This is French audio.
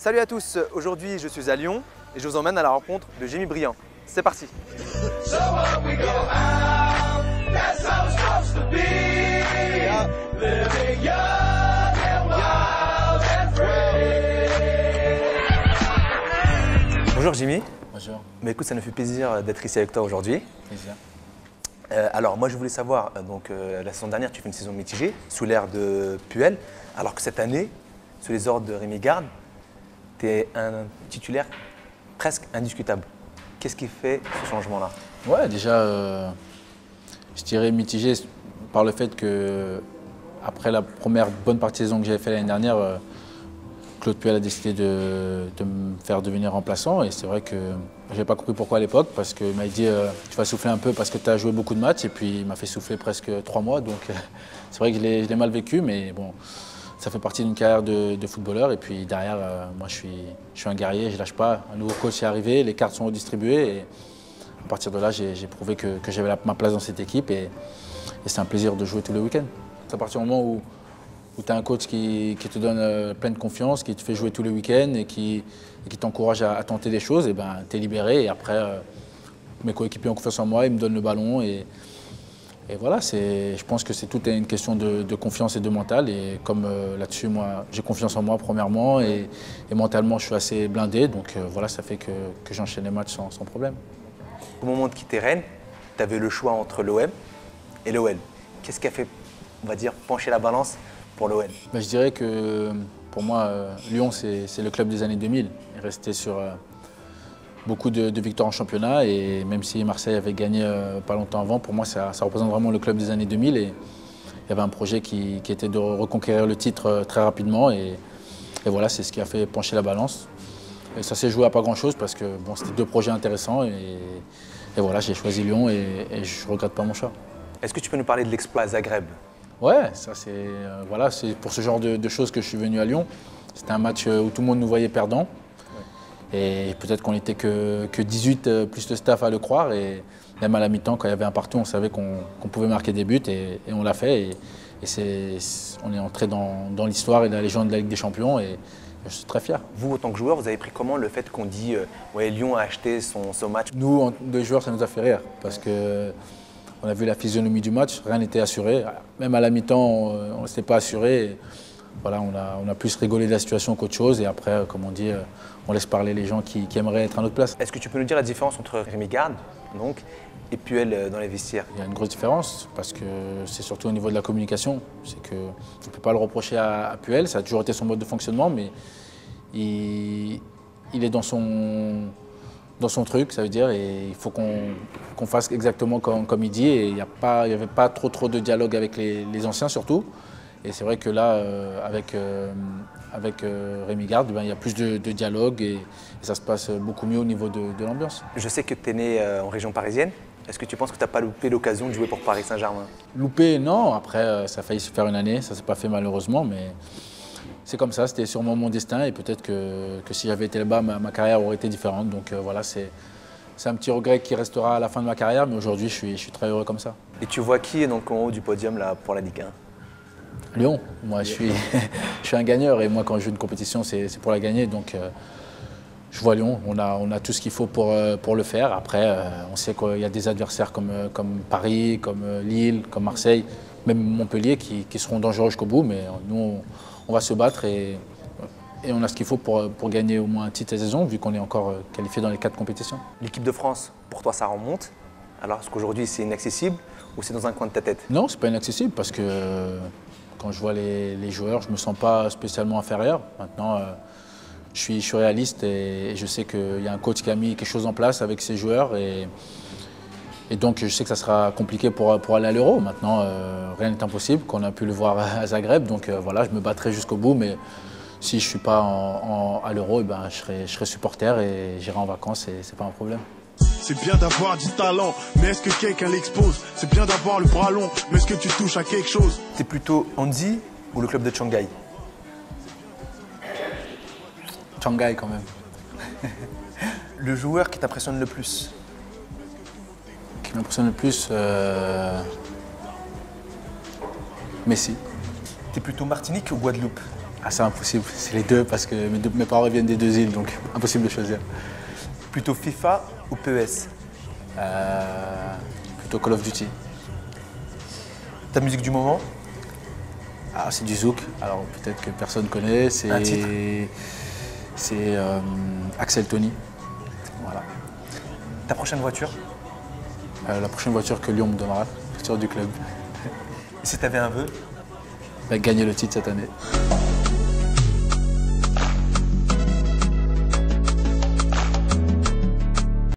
Salut à tous, aujourd'hui je suis à Lyon et je vous emmène à la rencontre de Jimmy Briand. C'est parti. Bonjour Jimmy. Bonjour. Mais écoute, ça nous fait plaisir d'être ici avec toi aujourd'hui. Plaisir. Alors moi je voulais savoir, la saison dernière tu fais une saison mitigée sous l'ère de Puel, alors que cette année, sous les ordres de Rémi Garde, tu es un titulaire presque indiscutable. Qu'est-ce qui fait ce changement-là? Ouais, déjà, je dirais mitigé par le fait que après la première bonne partie de saison que j'avais fait l'année dernière, Claude Puel a décidé de me faire devenir remplaçant. Et c'est vrai que je n'avais pas compris pourquoi à l'époque, parce qu'il m'a dit tu vas souffler un peu parce que tu as joué beaucoup de matchs. Et puis il m'a fait souffler presque 3 mois. Donc c'est vrai que je l'ai mal vécu, mais bon, ça fait partie d'une carrière de footballeur. Et puis derrière, moi je suis un guerrier, je ne lâche pas. Un nouveau coach est arrivé, les cartes sont redistribuées. Et à partir de là, j'ai prouvé que j'avais ma place dans cette équipe. Et c'est un plaisir de jouer tous les week-ends. C'est à partir du moment où tu as un coach qui te donne pleine confiance, qui te fait jouer tous les week-ends et qui t'encourage à tenter des choses, et ben, tu es libéré. Et après, mes coéquipiers ont confiance en moi, ils me donnent le ballon. Et voilà, je pense que c'est tout une question de confiance et de mental. Et comme là-dessus, moi, j'ai confiance en moi premièrement. Et mentalement, je suis assez blindé. Donc voilà, ça fait que j'enchaîne les matchs sans problème. Au moment de quitter Rennes, tu avais le choix entre l'OM et l'OL. Qu'est-ce qui a fait, on va dire, pencher la balance pour l'OL? Je dirais que pour moi, Lyon, c'est le club des années 2000. Il est resté sur beaucoup de victoires en championnat. Et même si Marseille avait gagné pas longtemps avant, pour moi, ça représente vraiment le club des années 2000. Et il y avait un projet qui était de reconquérir le titre très rapidement. Et voilà, c'est ce qui a fait pencher la balance. Et ça s'est joué à pas grand-chose parce que bon, c'était 2 projets intéressants. Et voilà, j'ai choisi Lyon et je ne regrette pas mon choix. Est-ce que tu peux nous parler de l'exploit à Zagreb? Ouais, ça c'est voilà, c'est pour ce genre de choses que je suis venu à Lyon. C'était un match où tout le monde nous voyait perdants. Ouais. Et peut-être qu'on n'était que 18 plus le staff à le croire. Et même à la mi-temps, quand il y avait un partout, on savait qu'on pouvait marquer des buts et on l'a fait. Et on est entré dans l'histoire et dans la légende de la Ligue des Champions. Et je suis très fier. Vous, en tant que joueur, vous avez pris comment le fait qu'on dit ouais, Lyon a acheté son match? Nous, en tant que joueurs, ça nous a fait rire parce que on a vu la physionomie du match, rien n'était assuré. Même à la mi-temps, on ne s'était pas assuré. Et voilà, on a plus rigolé de la situation qu'autre chose. Et après, comme on dit, on laisse parler les gens qui aimeraient être à notre place. Est-ce que tu peux nous dire la différence entre Rémi Garde et Puel dans les vestiaires? Il y a une grosse différence parce que c'est surtout au niveau de la communication. C'est qu'on ne peut pas le reprocher à Puel, ça a toujours été son mode de fonctionnement, mais il est dans son truc, ça veut dire, et il faut qu'on fasse exactement comme il dit. Et il n'y avait pas trop de dialogue avec les anciens surtout. Et c'est vrai que là, avec Rémi Garde, il y a plus de dialogue et ça se passe beaucoup mieux au niveau de l'ambiance. Je sais que tu es né en région parisienne. Est-ce que tu penses que tu n'as pas loupé l'occasion de jouer pour Paris Saint-Germain? Loupé, non. Après, ça a failli se faire une année, ça ne s'est pas fait malheureusement, mais c'est comme ça, c'était sûrement mon destin et peut-être que si j'avais été là-bas, ma carrière aurait été différente. Donc voilà, c'est un petit regret qui restera à la fin de ma carrière, mais aujourd'hui, je suis très heureux comme ça. Et tu vois qui est donc en haut du podium là, pour la Ligue 1? Lyon. Moi, je suis un gagneur et moi, quand je joue une compétition, c'est pour la gagner. Donc je vois Lyon, on a tout ce qu'il faut pour le faire. Après, on sait qu'il y a des adversaires comme Paris, comme Lille, comme Marseille, même Montpellier qui seront dangereux jusqu'au bout, mais nous, on va se battre et on a ce qu'il faut pour gagner au moins un titre cette saison, vu qu'on est encore qualifié dans les 4 compétitions. L'équipe de France, pour toi, ça remonte? Alors, est-ce qu'aujourd'hui, c'est inaccessible ou c'est dans un coin de ta tête? Non, c'est pas inaccessible parce que quand je vois les joueurs, je ne me sens pas spécialement inférieur. Maintenant, je suis réaliste et je sais qu'il y a un coach qui a mis quelque chose en place avec ses joueurs. Et donc, je sais que ça sera compliqué pour aller à l'Euro. Maintenant, rien n'est impossible, qu'on a pu le voir à Zagreb. Donc voilà, je me battrai jusqu'au bout. Mais si je ne suis pas à l'Euro, ben, je serai supporter et j'irai en vacances et ce n'est pas un problème. C'est bien d'avoir du talent, mais est-ce que quelqu'un l'expose? C'est bien d'avoir le bras long, mais est-ce que tu touches à quelque chose? T'es plutôt Andy ou le club de Shanghai? Shanghai quand même. Le joueur qui t'impressionne le plus? Qui m'impressionne le plus, Messi. T'es plutôt Martinique ou Guadeloupe? Ah, c'est impossible, c'est les deux parce que mes parents viennent des deux îles, donc impossible de choisir. Plutôt FIFA ou PES? Plutôt Call of Duty. Ta musique du moment? Ah, c'est du zouk, alors peut-être que personne connaît, Un titre? c'est Axel Tony. Voilà. Ta prochaine voiture? La prochaine voiture que Lyon me donnera, la voiture du club. Et si tu avais un vœu? Gagner le titre cette année.